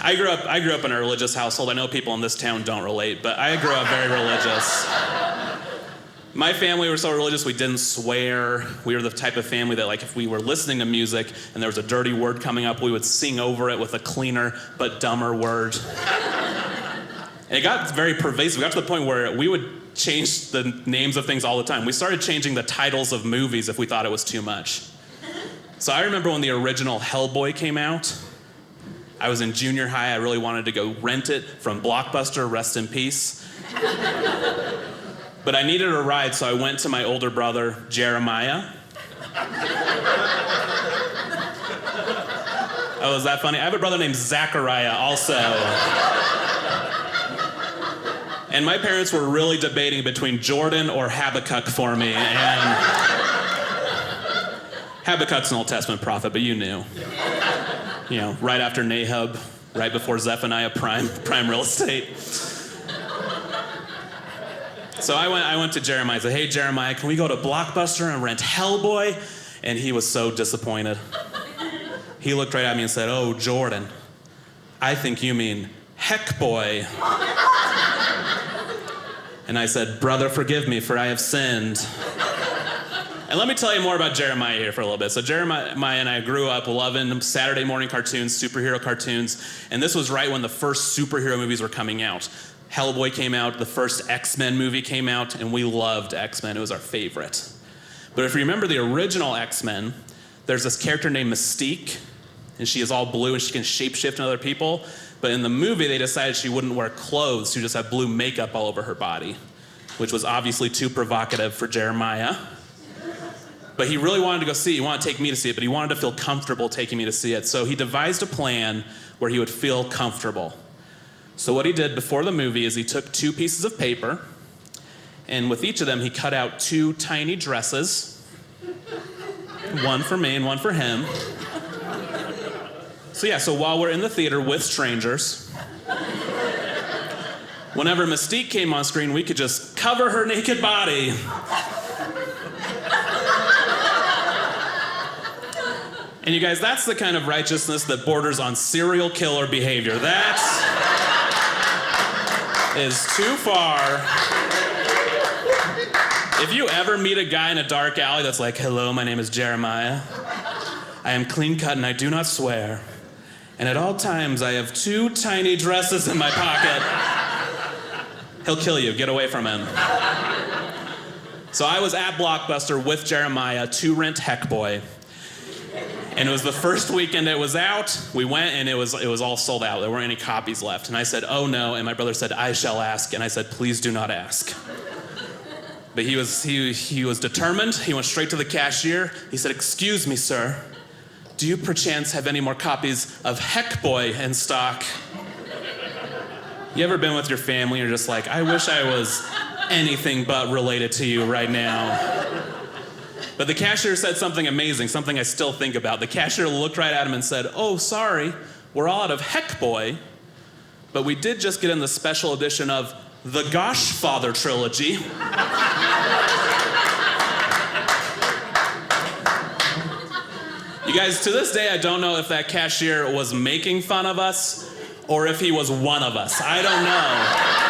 I grew up in a religious household. I know people in this town don't relate, but I grew up very religious. My family were so religious we didn't swear. We were the type of family that, like, if we were listening to music and there was a dirty word coming up, we would sing over it with a cleaner but dumber word. And it got very pervasive. We got to the point where we would change the names of things all the time. We started changing the titles of movies if we thought it was too much. So I remember when the original Hellboy came out, I was in junior high. I really wanted to go rent it from Blockbuster, rest in peace. But I needed a ride, so I went to my older brother, Jeremiah. Oh, is that funny? I have a brother named Zachariah also. And my parents were really debating between Jordan or Habakkuk for me. And Habakkuk's an Old Testament prophet, but you knew. You know, right after Nahab, right before Zephaniah, prime real estate. So I went to Jeremiah. I said, hey, Jeremiah, can we go to Blockbuster and rent Hellboy? And he was so disappointed. He looked right at me and said, oh, Jordan, I think you mean Heckboy. And I said, brother, forgive me, for I have sinned. And let me tell you more about Jeremiah here for a little bit. So Jeremiah and I grew up loving Saturday morning cartoons, superhero cartoons, and this was right when the first superhero movies were coming out. Hellboy came out, the first X-Men movie came out, and we loved X-Men. It was our favorite. But if you remember the original X-Men, there's this character named Mystique, and she is all blue and she can shapeshift into other people. But in the movie, they decided she wouldn't wear clothes. She would just have blue makeup all over her body, which was obviously too provocative for Jeremiah. But he really wanted to go see it. He wanted to take me to see it, but he wanted to feel comfortable taking me to see it. So he devised a plan where he would feel comfortable. So what he did before the movie is he took 2 pieces of paper, and with each of them, he cut out 2 tiny dresses, one for me and one for him. So while we're in the theater with strangers, whenever Mystique came on screen, we could just cover her naked body. And you guys, that's the kind of righteousness that borders on serial killer behavior. That is too far. If you ever meet a guy in a dark alley that's like, hello, my name is Jeremiah. I am clean cut and I do not swear. And at all times, I have 2 tiny dresses in my pocket. He'll kill you. Get away from him. So I was at Blockbuster with Jeremiah to rent Heckboy. And it was the first weekend it was out. We went and it was all sold out. There weren't any copies left. And I said, oh no. And my brother said, I shall ask. And I said, please do not ask. But he was determined. He went straight to the cashier. He said, excuse me, sir. Do you perchance have any more copies of Heckboy in stock? You ever been with your family and you're just like, I wish I was anything but related to you right now? But the cashier said something amazing, something I still think about. The cashier looked right at him and said, oh, sorry, we're all out of Heckboy, but we did just get in the special edition of the Goshfather trilogy. You guys, to this day, I don't know if that cashier was making fun of us or if he was one of us. I don't know.